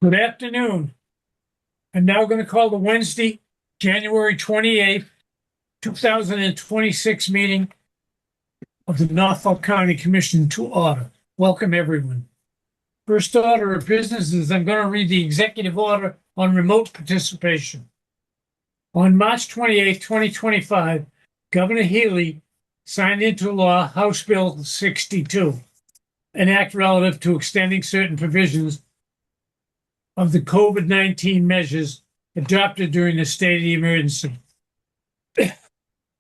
Good afternoon. I'm now going to call the Wednesday, January 28th, 2026 meeting of the Norfolk County Commission to order. Welcome, everyone. First order of business is I'm going to read the executive order on remote participation. On March 28th, 2025, Governor Healy signed into law House Bill 62, an act relative to extending certain provisions of the COVID-19 measures adopted during the state of the emergency,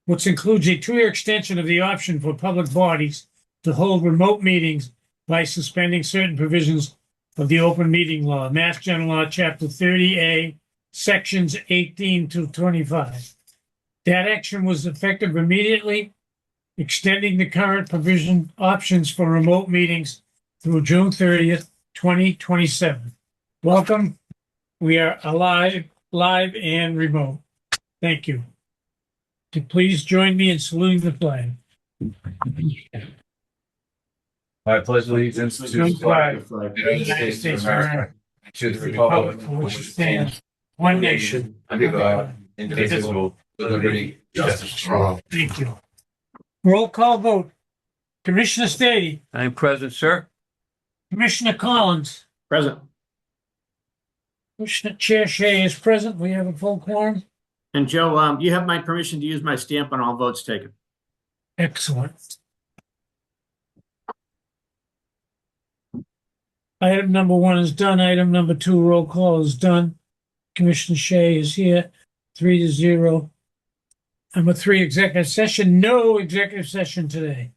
which includes a 2-year extension of the option for public bodies to hold remote meetings by suspending certain provisions of the open meeting law, Mass General Law, Chapter 30A, Sections 18 to 25. That action was effective immediately, extending the current provision options for remote meetings through June 30th, 2027. Welcome. We are alive, live, and remote. Thank you. Please join me in saluting the flag. I pledge allegiance to the flag of the United States of America, to the republic for which it stands, one nation, under God, indivisible, with liberty, justice for all. Thank you. Roll call vote. Commissioner Stady. I'm present, sir. Commissioner Collins. Present. Commissioner Chair Shea is present. We have a full quorum. And Joe, you have my permission to use my stamp on all votes taken. Excellent. Item number 1 is done. Item number 2, roll call is done. Commissioner Shea is here. 3-0. Number 3, executive session. No executive session today.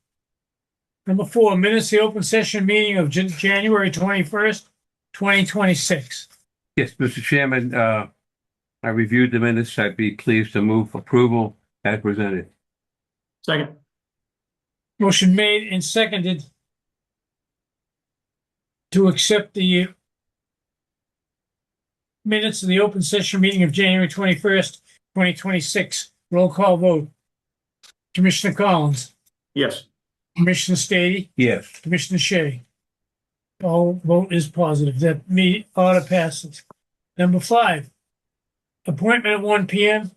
Number 4, minutes of the open session meeting of January 21st, 2026. Yes, Mr. Chairman, I reviewed the minutes. I'd be pleased to move approval as presented. Second. Motion made and seconded to accept the minutes of the open session meeting of January 21st, 2026. Roll call vote. Commissioner Collins. Yes. Commissioner Stady. Yes. Commissioner Shea. All vote is positive. That order passes. Number 5, appointment at 1 p.m.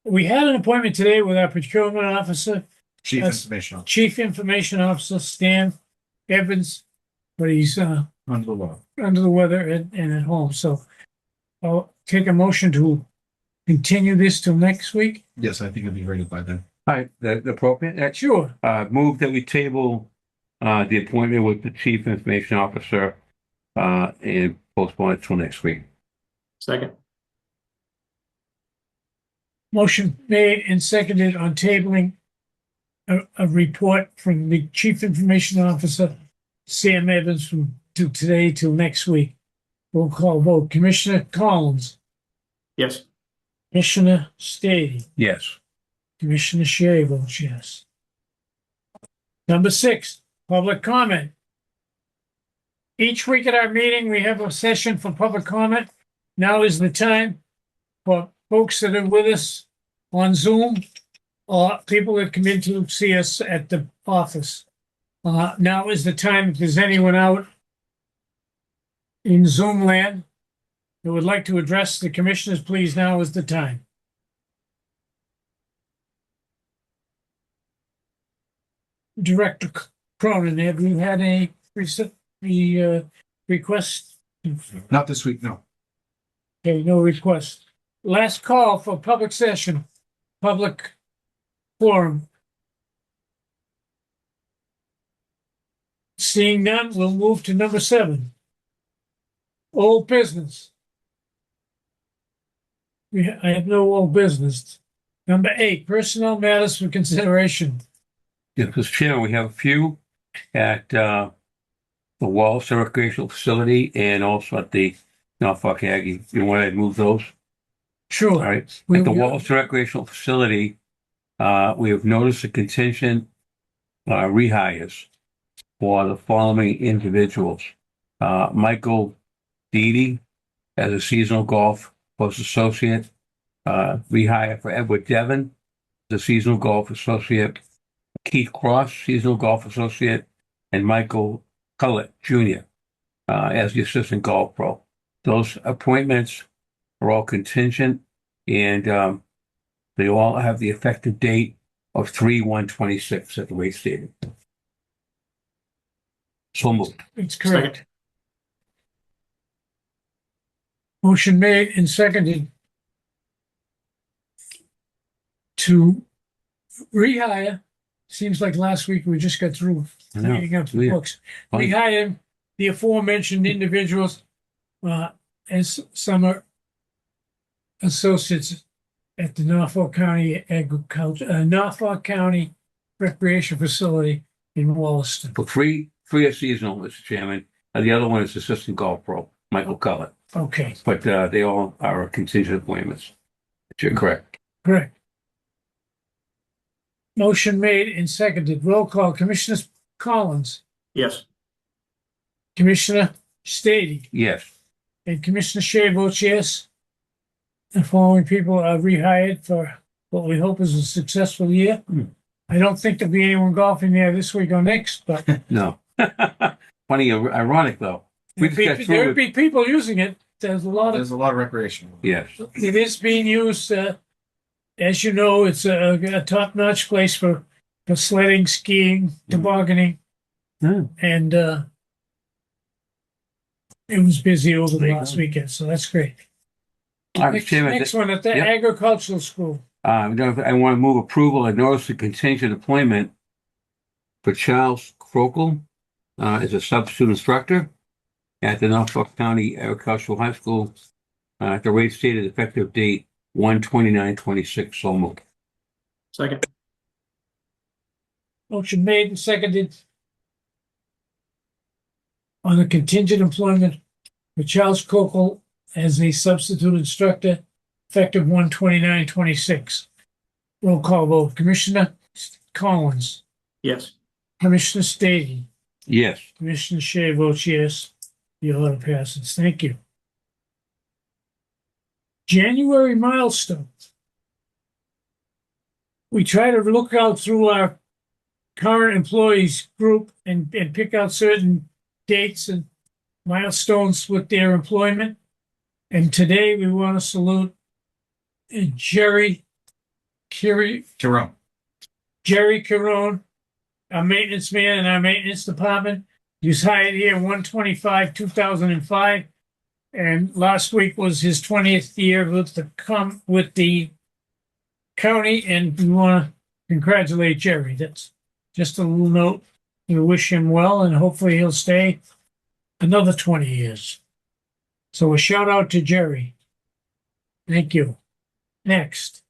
We had an appointment today with our procurement officer, Chief Information Chief Information Officer Stan Evans, but he's under the law. under the weather and at home. So I'll take a motion to continue this till next week. Yes, I think it'll be ready by then. All right, that's appropriate. Sure. Move that we table the appointment with the Chief Information Officer and postpone it till next week. Second. Motion made and seconded on tabling a report from the Chief Information Officer, Sam Evans, from today till next week. Roll call vote. Commissioner Collins. Yes. Commissioner Stady. Yes. Commissioner Shea votes yes. Number 6, public comment. Each week at our meeting, we have a session for public comment. Now is the time for folks that are with us on Zoom or people that come in to see us at the office. Now is the time, if there's anyone out in Zoom land who would like to address the commissioners, please, now is the time. Director Cronin, have you had any requests? Not this week, no. Okay, no requests. Last call for public session, public forum. Seeing none, we'll move to number 7. Old business. I have no old business. Number 8, personnel matters for consideration. Yes, Mr. Chairman, we have a few at the Wallace Recreational Facility and also at the Norfolk Aggie. You want to move those? Sure. All right. At the Wallace Recreational Facility, we have noticed a contingent rehires for the following individuals. Michael Deedy as a seasonal golf post associate. Rehire for Edward Devon, the seasonal golf associate. Keith Cross, seasonal golf associate, and Michael Cullett Jr., as the assistant golf pro. Those appointments are all contingent, and they all have the effective date of 3/1/26 at the rate stated. So moved. It's correct. Motion made and seconded to rehire. Seems like last week we just got through I know. reading up the Weird. books. Funny. Rehire the aforementioned individuals as summer associates at the Norfolk County Norfolk County Recreation Facility in Wollaston. Well, three are seasonal, Mr. Chairman. And the other one is assistant golf pro, Michael Cullen. Okay, But they all are contingent appointments. You're correct. correct. Motion made and seconded. Roll call. Commissioner Collins, Yes. Commissioner Stady, Yes. and Commissioner Shea votes yes. The following people are rehired for what we hope is a successful year. I don't think there'll be anyone golfing there this week or next, but No. Funny, ironic though. We just got through there'll it. be people using it. There's a lot There's of, a lot of recreation. Yes. it is being used, as you know, it's a top-notch place for sledding, skiing, tobogganing, Yeah. and it was busy over the There you last go. weekend, so that's great. All right, Mr. Chairman. Next one at the Yep. agricultural school. I want to move approval of notice of contingent employment for Charles Crokel as a substitute instructor at the Norfolk County Agricultural High School at the rate stated effective date 1/29/26. So moved. Second. Motion made and seconded on the contingent employment for Charles Cokel as a substitute instructor effective 1/29/26. Roll call vote. Commissioner Collins, Yes. Commissioner Stady, Yes. Commissioner Shea votes yes. The order passes. Thank you. January milestones. We try to look out through our current employees group and pick out certain dates and milestones with their employment. And today we want to salute Jerry Jerome. Carone, our maintenance man in our maintenance department. He was hired here 1/25/2005, and last week was his 20th year with the county, and we want to congratulate Jerry. That's just a little note. We wish him well, and hopefully he'll stay another 20 years. So a shout out to Jerry. Thank you. Next,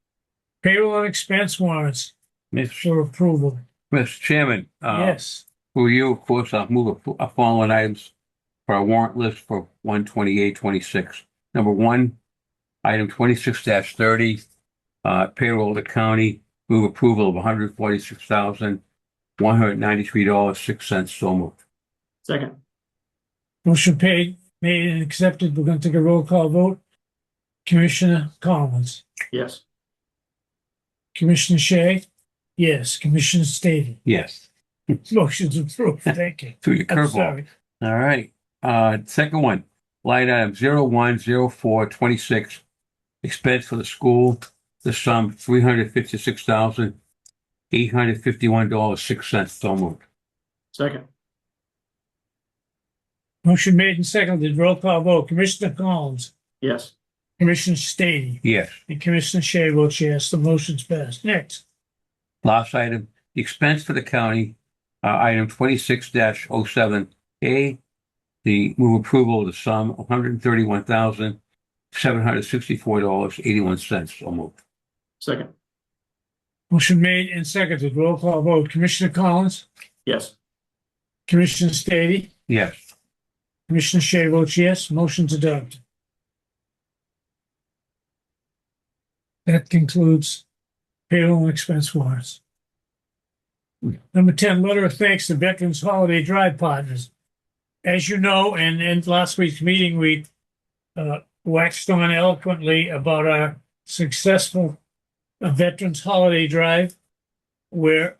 payroll and expense warrants for approval. Mr. Chairman, Yes. for you, of course, I'll move a following items for our warrant list for 1/28/26. Number one, item 26-30, payroll to county, move approval of $146,193.06. So moved. Second. Motion made and accepted. We're going to take a roll call vote. Commissioner Collins, Yes. Commissioner Shea, yes. Commissioner Stady, Yes. motion's approved. Thank you. To your I'm curveball. sorry. All right. Second one, line item 010426, expense for the school, the sum $356,851.06. So moved. Second. Motion made and seconded. Roll call vote. Commissioner Collins, Yes. Commissioner Stady, Yes. and Commissioner Shea votes yes. The motion's passed. Next. Last item, the expense for the county, item 26-07A, the move approval of the sum of $131,764.81. So moved. Second. Motion made and seconded. Roll call vote. Commissioner Collins, Yes. Commissioner Stady, Yes. Commissioner Shea votes yes. Motion's adopted. That concludes payroll and expense warrants. Number 10, letter of thanks to Veterans Holiday Drive Partners. As you know, and in last week's meeting, we waxed on eloquently about our successful Veterans Holiday Drive, where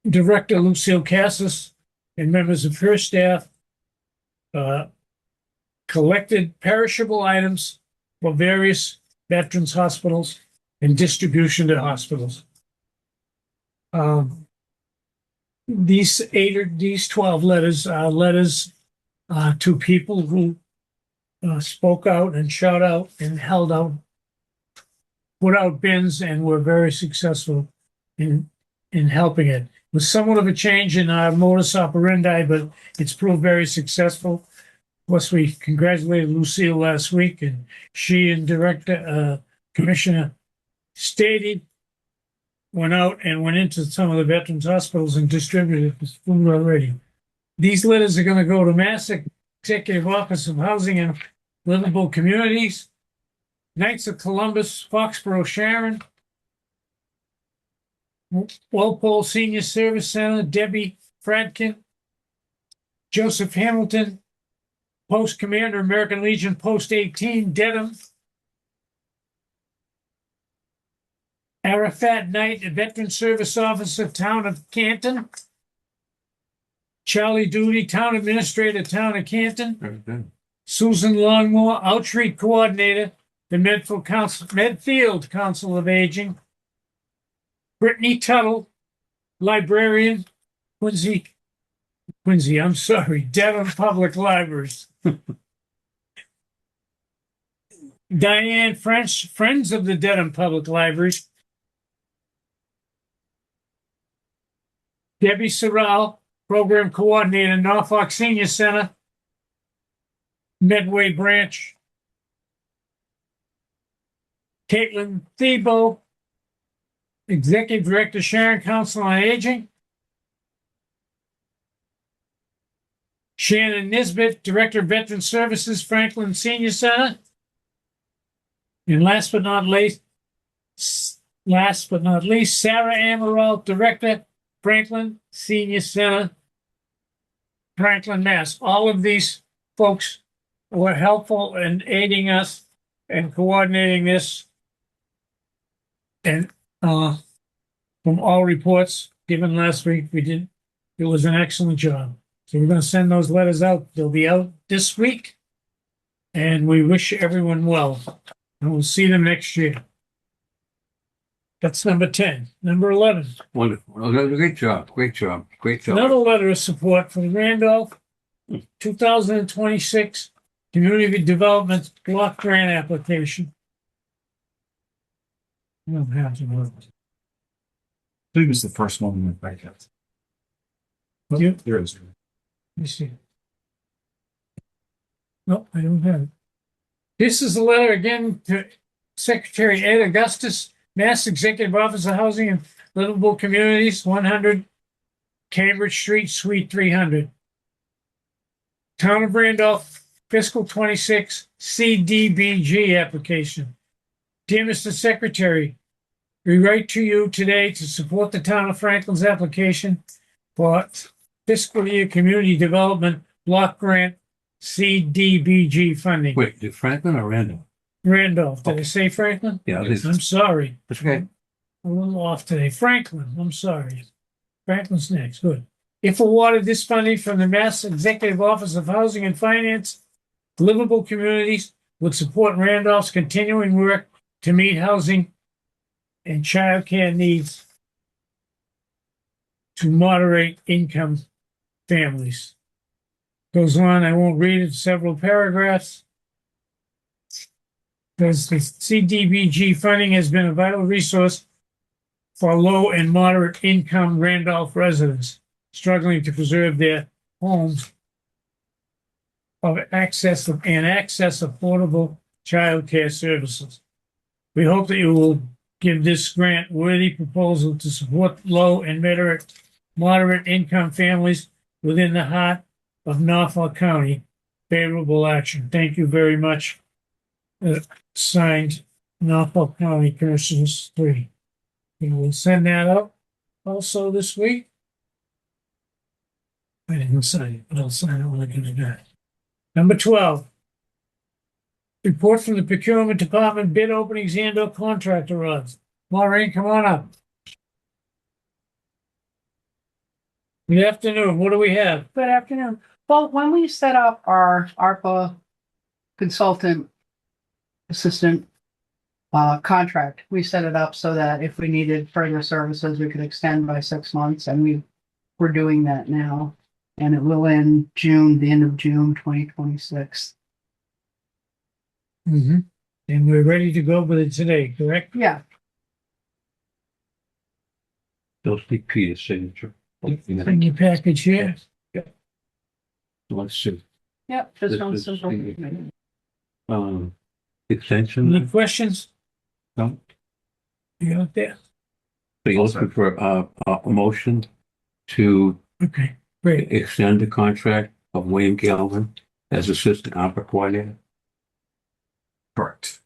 Director Lucille Cassis and members of her staff collected perishable items for various veterans hospitals and distribution to hospitals. These 12 letters are letters to people who spoke out and shout out and held out, put out bins, and were very successful in helping it. It was somewhat of a change in our modus operandi, but it's proved very successful. Of course, we congratulated Lucille last week, and she and Commissioner Stady went out and went into some of the veterans hospitals and distributed food already. These letters are going to go to Mass Executive Office of Housing and Livable Communities, Knights of Columbus, Foxborough Sharon, Walpole Senior Service Center, Debbie Fradkin, Joseph Hamilton, Post Commander, American Legion, Post 18, Dedham, Arafat Knight, Veteran Service Officer, Town of Canton, Charlie Doody, Town Administrator, Town of Canton, Susan Longmore, Outreach Coordinator, the Medfield Council of Aging, Brittany Tuttle, Librarian, Dedham Public Libraries. Diane French, Friends of the Dedham Public Libraries. Debbie Sorrell, Program Coordinator, Norfolk Senior Center, Medway Branch. Caitlin Thiebaud, Executive Director, Sharon Council on Aging. Shannon Nisbet, Director of Veteran Services, Franklin Senior Center. And last but not least, Sarah Amaral, Director, Franklin Senior Center, Franklin, Mass. All of these folks were helpful in aiding us and coordinating this. And from all reports given last week, it was an excellent job. So we're going to send those letters out. They'll be out this week. And we wish everyone well. And we'll see them next year. That's number 10. Number 11. Wonderful. Well, great job. Great job. Great job. Another letter of support for the Randolph 2026 Community Development Block Grant application. I don't have to look. I believe it's the first one in the packet. You? There is. Let me see. No, I don't have it. This is a letter again to Secretary Ed Augustus, Mass Executive Office of Housing and Livable Communities, 100 Cambridge Street, Suite 300. Town of Randolph, Fiscal 26 CDBG application. Dear Mr. Secretary, we write to you today to support the Town of Franklin's application for Fiscal Year Community Development Block Grant CDBG funding. Wait, did Franklin or Randall? Randolph. Did I Okay. say Franklin? Yeah, I'm sorry. that's okay. A little off today. Franklin. I'm sorry. Franklin's next. Good. If awarded this funding from the Mass Executive Office of Housing and Finance, Livable Communities would support Randolph's continuing work to meet housing and child care needs to moderate income families. Goes on, I won't read it, several paragraphs. Because the CDBG funding has been a vital resource for low and moderate income Randolph residents struggling to preserve their homes and access affordable child care services. We hope that you will give this grant worthy proposal to support low and moderate income families within the heart of Norfolk County. Favorable action. Thank you very much. Signed, Norfolk County Commissioners 3. We will send that out also this week. I didn't sign it, but I'll sign it when I get it back. Number 12. Report from the Procurement Department, bid openings and/or contractor odds. Maureen, come on up. Good afternoon. What do we have? Good afternoon. Well, when we set up our ARPA consultant assistant contract, we set it up so that if we needed further services, we could extend by 6 months, and we're doing that now. And it will end June, the end of June 2026. Mm-hmm. And we're ready to go with it today, correct? Yeah, They'll speak Peter's signature. In your package here. Let's see. yep, just This one is simple. the- Extension. Any questions? No. You out there? So you're looking for a motion to Okay, great. extend the contract of Wayne Galvin as assistant opera coordinator. Correct.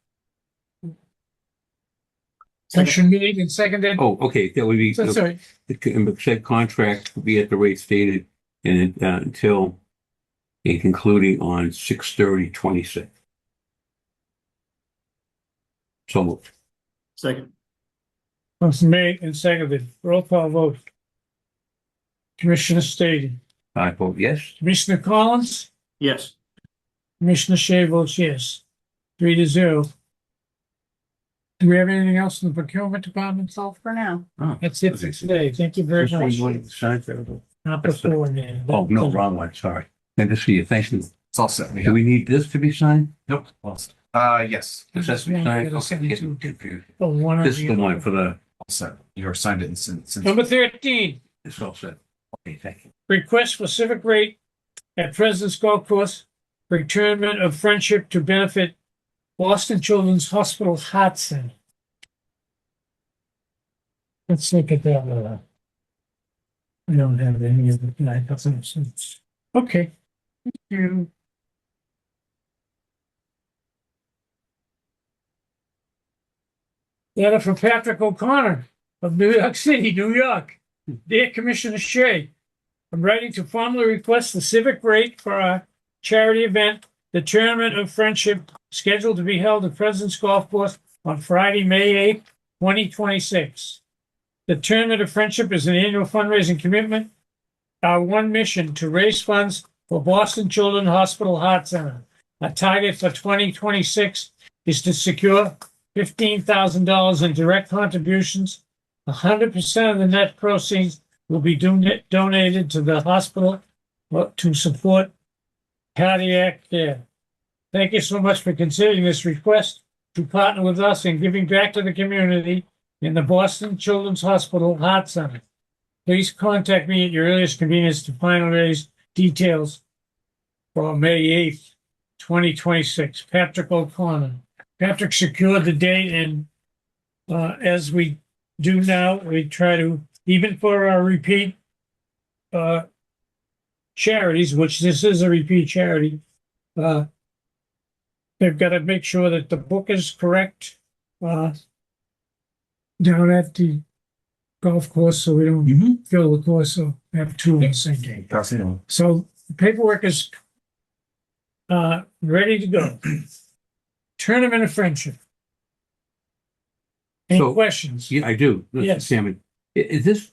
Motion made and seconded. Oh, okay, that would be, So sorry. the said contract will be at the rate stated and until a concluding on 6/30/26. So moved. Second. Motion made and seconded. Roll call vote. Commissioner Stady, I vote yes. Commissioner Collins, Yes. Commissioner Shea votes yes. 3-0. Do we have anything else in the procurement department? That's all for now. Oh, That's it for today. Thank you very this one much. you want to sign for everyone? Not before then. Oh, no, wrong one, sorry. Good to see you, thank you. It's all set. Do we need this to be signed? Nope. All set. Yes. Does that be Yeah, signed? gotta Okay, send it getting to- confused. Oh, one or This is the other. one for the, All set. You signed it since. Number 13, it's all set. Okay, thank you. request for civic rate at President's Golf Course for Tournament of Friendship to benefit Boston Children's Hospital Heart Center. Let's look at that. We don't have any of it. That doesn't make sense. Okay. Thank you. Letter from Patrick O'Connor of New York City, New York. Dear Commissioner Shea, I'm writing to formally request the civic rate for our charity event, the Tournament of Friendship, scheduled to be held at President's Golf Course on Friday, May 8th, 2026. The Tournament of Friendship is an annual fundraising commitment. Our one mission to raise funds for Boston Children's Hospital Heart Center. Our target for 2026 is to secure $15,000 in direct contributions. 100% of the net proceeds will be donated to the hospital to support cardiac care. Thank you so much for considering this request to partner with us in giving back to the community in the Boston Children's Hospital Heart Center. Please contact me at your earliest convenience to finalize details for May 8th, 2026. Patrick O'Connor. Patrick secured the date, and as we do now, we try to, even for our repeat charities, which this is a repeat charity, they've got to make sure that the book is correct down at the golf course, so we don't fill the course, so we have two on the same day. That's it. So the paperwork is ready to go. Tournament of Friendship. Any So- questions? Yeah, I do. Mr. Yes. Chairman. Is this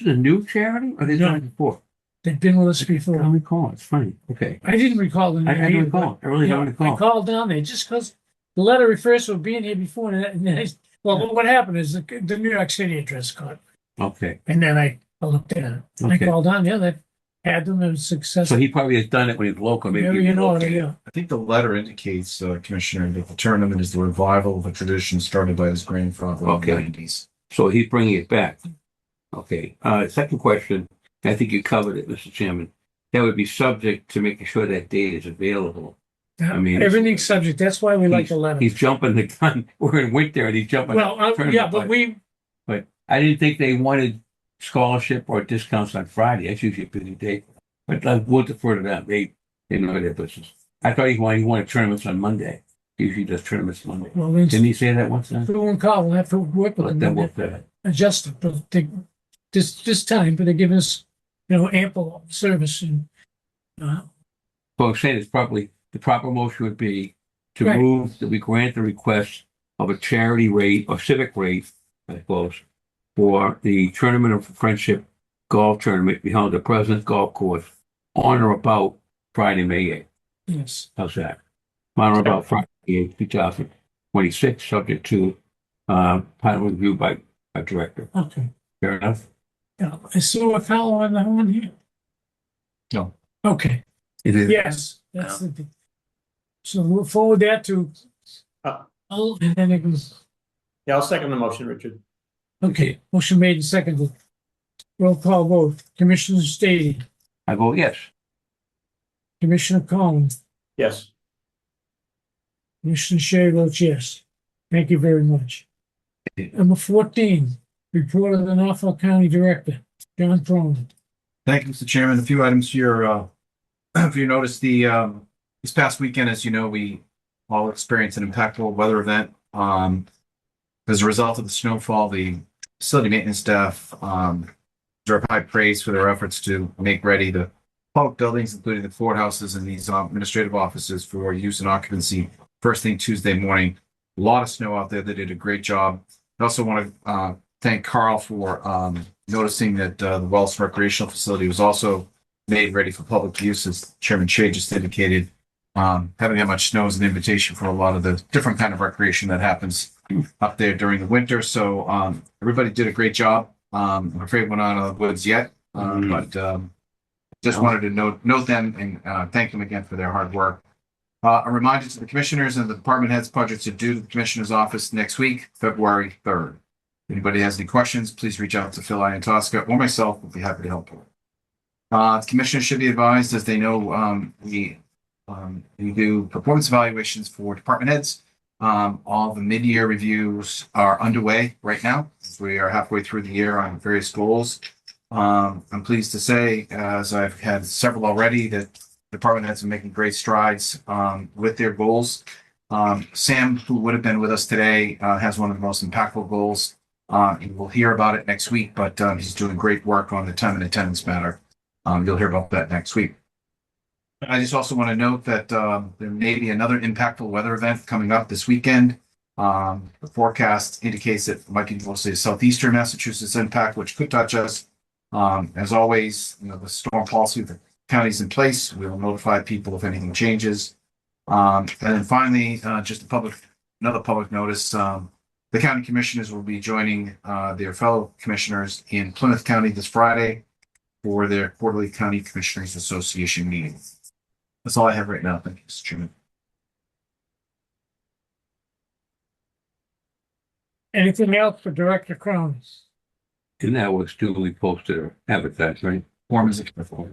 a new charity or they No. done it before? They've been with us I don't before. recall. It's funny. Okay. I didn't recall the I name. don't either, recall. I really but, don't I recall. called down there just because the letter refers to being here before. And then well, what happened is the New York City address caught, Okay. and then I looked at it. I Okay. called down there. They had them as So successful. he probably has done it when he was local. Maybe Very he in order, relocated. yeah. I think the letter indicates, Commissioner, that the tournament is the revival of a tradition started by his grandfather in the Okay. 90s. So he's bringing it back. Okay. Second question. I think you covered it, Mr. Chairman. That would be subject to making sure that date is available. I mean, Everything's subject. That's why we like the letter. He's jumping the gun. We're in winter and he's jumping. Well, the tournament, yeah, but but I didn't think they wanted scholarship or discounts on Friday. That's usually a busy day. But we'll defer to that. They know their business. I thought he wanted tournaments on Monday. He usually does tournaments Monday. well, then Didn't he say that once? we won't call. We'll have to work with Let them. them work that. Adjust it, but this time, but they're giving us, ample service and, So I'm saying it's probably the proper motion would be to Right. move that we grant the request of a charity rate or civic rate, I suppose, for the Tournament of Friendship golf tournament to be held at the President's Golf Course on or about Friday, May 8th. Yes. How's that? On or about Friday, May 8th, 2026, subject to final review by director. Okay. Fair enough? Yeah. Is Sue Fellow on the one here? No. Okay. It is. Yes. That's the thing. So we'll forward that to. Uh, And then it goes. Yeah, I'll second the motion, Richard. Okay. Motion made and seconded. Roll call vote. Commissioner Stady, I vote yes. Commissioner Collins, Yes. Commissioner Shea votes yes. Thank you very much. Number 14, report of the Norfolk County Director, John Cronin. Thank you, Mr. Chairman. A few items here. If you notice this past weekend, as you know, we all experienced an impactful weather event. As a result of the snowfall, the facility maintenance staff deserve high praise for their efforts to make ready the public buildings, including the courthouses and these administrative offices for use and occupancy first thing Tuesday morning. A lot of snow out there. They did a great job. I also want to thank Carl for noticing that the Wells Recreational Facility was also made ready for public use, as Chairman Shea just indicated. Having that much snow is an invitation for a lot of the different kind of recreation that happens up there during the winter. So everybody did a great job. I'm afraid we're not out of the woods yet, but just wanted to note them and thank them again for their hard work. A reminder to the commissioners and the department heads, projects are due to the commissioner's office next week, February 3rd. If anybody has any questions, please reach out to Phil Iantosca or myself. We'll be happy to help you. The commissioners should be advised, as they know, we do performance evaluations for department heads. All the mid-year reviews are underway right now. We are halfway through the year on various goals. I'm pleased to say, as I've had several already, that department heads are making great strides with their goals. Sam, who would have been with us today, has one of the most impactful goals. We'll hear about it next week, but he's doing great work on the time and attendance matter. You'll hear about that next week. I just also want to note that there may be another impactful weather event coming up this weekend. The forecast indicates that it might be mostly a southeastern Massachusetts impact, which could touch us. As always, the storm policy of the county's in place. We will notify people if anything changes. And then finally, just another public notice. The county commissioners will be joining their fellow commissioners in Plymouth County this Friday for their quarterly County Commissioners Association meeting. That's all I have right now. Thank you, Mr. Chairman. Anything else for Director Cronin? And that was duly posted or advertised, right? Form is acceptable.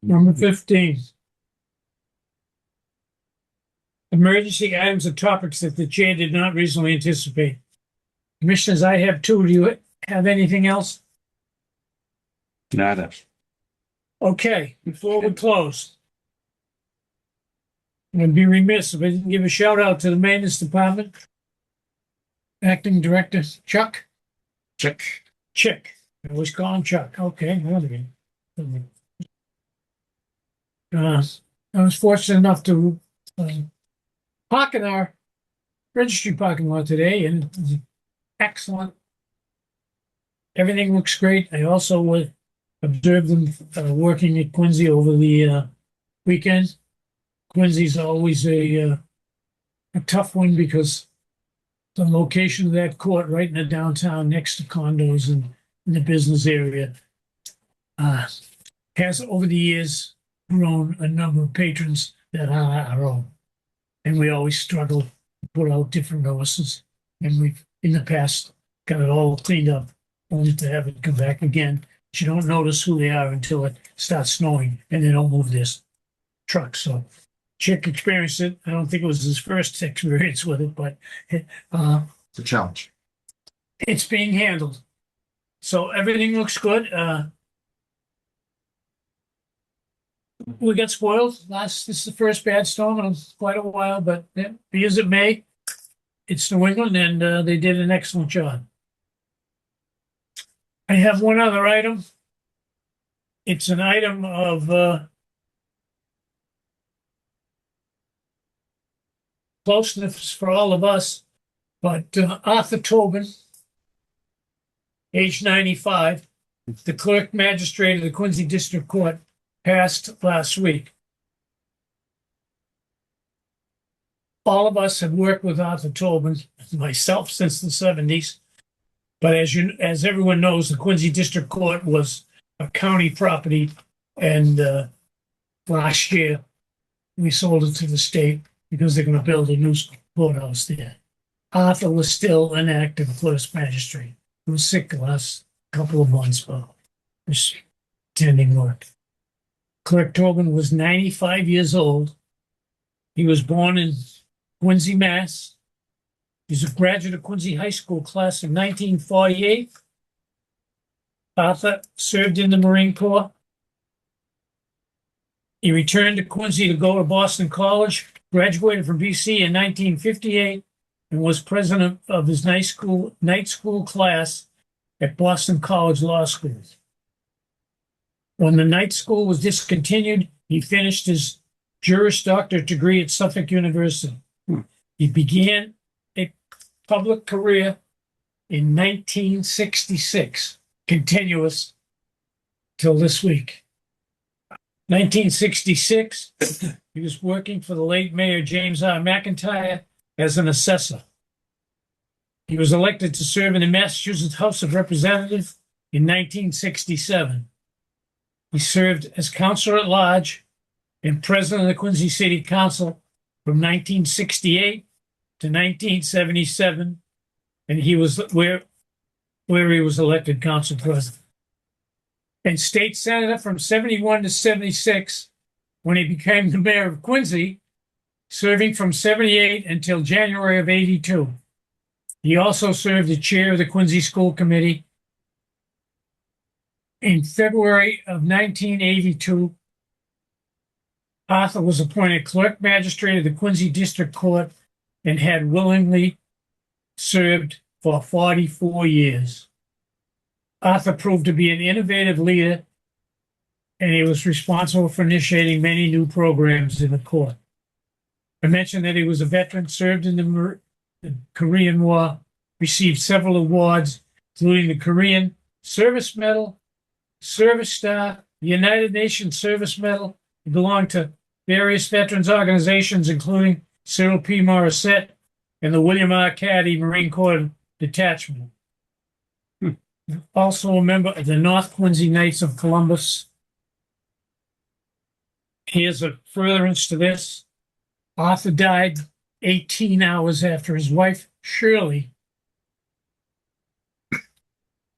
Number 15. Emergency items and topics that the chair did not reasonably anticipate. Commissioners, I have two. Do you have anything else? Nada. Okay, before we close, I'm going to be remiss if I didn't give a shout out to the maintenance department. Acting Director Chuck. Check. I always call him Chuck. Okay. I was fortunate enough to park in our registry parking lot today, and it was excellent. Everything looks great. I also observed them working at Quincy over the weekend. Quincy's always a tough one because the location of that court right in the downtown next to condos and in the business area has over the years grown a number of patrons that are our own. And we always struggle to put out different notices. And we've, in the past, got it all cleaned up, only to have it come back again. But you don't notice who they are until it starts snowing and they don't move this truck. So Chick experienced it. I don't think it was his first experience with it, but It's a challenge. it's being handled. So everything looks good. We got spoiled. This is the first bad storm in quite a while, but be as it may, it's New England, and they did an excellent job. I have one other item. It's an item of closeness for all of us. But Arthur Tobin, age 95, the clerk magistrate of the Quincy District Court, passed last week. All of us have worked with Arthur Tobin, myself since the 70s. But as everyone knows, the Quincy District Court was a county property, and last year we sold it to the state because they're going to build a new courthouse there. Arthur was still an active clerk magistrate. He was sick the last couple of months, but was attending work. Clerk Tobin was 95 years old. He was born in Quincy, Mass. He's a graduate of Quincy High School class of 1948. Arthur served in the Marine Corps. He returned to Quincy to go to Boston College, graduated from BC in 1958, and was president of his night school class at Boston College Law School. When the night school was discontinued, he finished his Juris Doctorate degree at Suffolk University. He began a public career in 1966, continuous till this week. 1966, he was working for the late Mayor James R. McIntyre as an assessor. He was elected to serve in the Massachusetts House of Representatives in 1967. He served as counselor at large and president of the Quincy City Council from 1968 to 1977, and he was where he was elected council president. And state senator from 71 to 76 when he became the mayor of Quincy, serving from 78 until January of 82. He also served as chair of the Quincy School Committee. In February of 1982, Arthur was appointed clerk magistrate of the Quincy District Court and had willingly served for 44 years. Arthur proved to be an innovative leader, and he was responsible for initiating many new programs in the court. I mentioned that he was a veteran, served in the Korean War, received several awards, including the Korean Service Medal, Service Star, the United Nations Service Medal. He belonged to various veterans organizations, including Cyril P. Morissette and the William R. Caddy Marine Corps Detachment. Also a member of the North Quincy Knights of Columbus. Here's a furtherance to this. Arthur died 18 hours after his wife, Shirley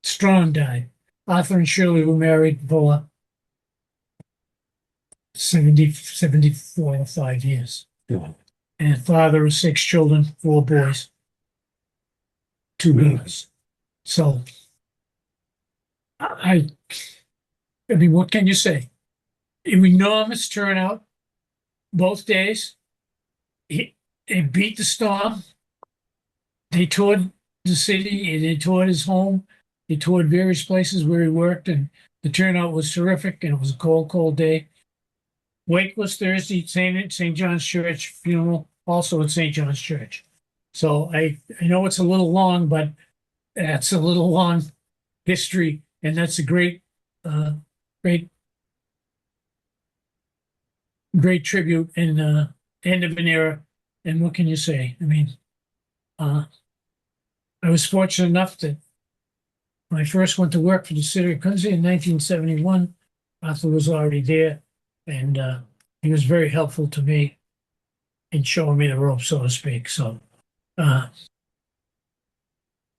Strong, died. Arthur and Shirley were married for 74 or 5 years. Yeah. And father of 6 children, 4 boys, 2 girls. So, I mean, what can you say? An enormous turnout both days. They beat the storm. They toured the city. They toured his home. They toured various places where he worked, and the turnout was terrific, and it was a cold, cold day. Wake was Thursday, St. John's Church, funeral also at St. John's Church. So I know it's a little long, but that's a little long history, and that's a great tribute and end of an era. And what can you say? I mean, I was fortunate enough that when I first went to work for the city of Quincy in 1971, Arthur was already there, and he was very helpful to me in showing me the ropes, so to speak. So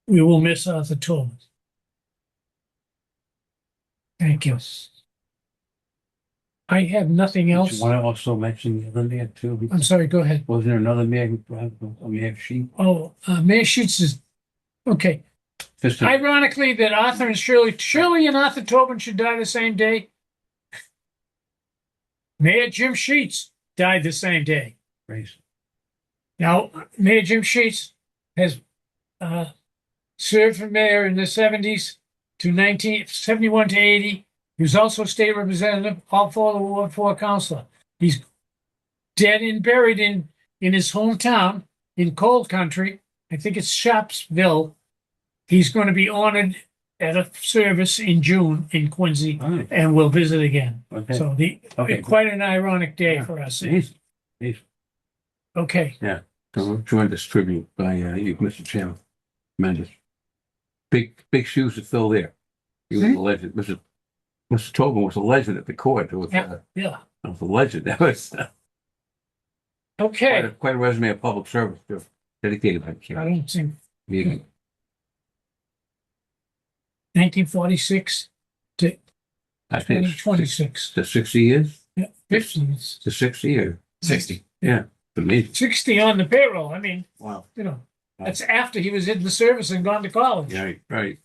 we will miss Arthur Tobin. Thank you. I have nothing else. You want to also mention the other mayor too? I'm sorry, go ahead. Was there another mayor who brought a mayor sheet? Oh, Mayor Sheets is, okay. Just a- Ironically, that Arthur and Shirley and Arthur Tobin should die the same day. Mayor Jim Sheets died the same day. Grace. Now, Mayor Jim Sheets has served for mayor in the 70s to 1971 to 80. He was also state representative, all for the Ward 4 councilor. He's dead and buried in his hometown in Coal Country I think it's Shopsville. He's going to be honored at a service in June in Quincy, All right. and we'll visit again. Okay. So Okay. quite an ironic day for us. Jeez. Okay. So tremendous tribute by you, Mr. Chairman. Tremendous. Big shoes to fill there. He was a legend. Mr. Tobin was a legend at the court. It was, Yeah. Yeah. it was a legend. That was Okay. quite a resume of public service. Dedicated by I don't think meeting. 1946 to I think it's 2026. to 60 years. Yeah, 50s. To 60 years. 60. Amazing. 60 on the payroll. I mean, Wow. that's after he was in the service and gone to college. Right.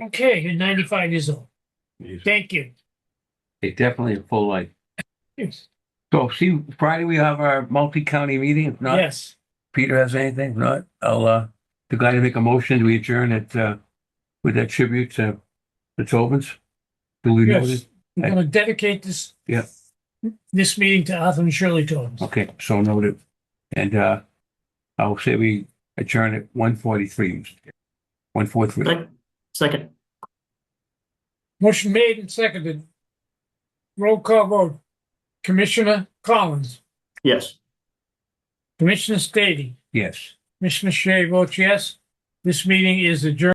Okay, you're 95 years old. Jeez. Thank you. Hey, definitely a full life. Yes. So see, Friday we have our multi-county meeting. If not, Yes. Peter has anything. If not, I'll the guy to make a motion. We adjourn it with that tribute to the Tobins. Duly Yes. noted. We're going to dedicate this meeting to Arthur and Shirley Tobin. Okay, so noted. And I'll say we adjourn at 1:43. 1:43. Second. Motion made and seconded. Roll call vote. Commissioner Collins, Yes. Commissioner Stady, Yes. Commissioner Shea votes yes. This meeting is adjourned.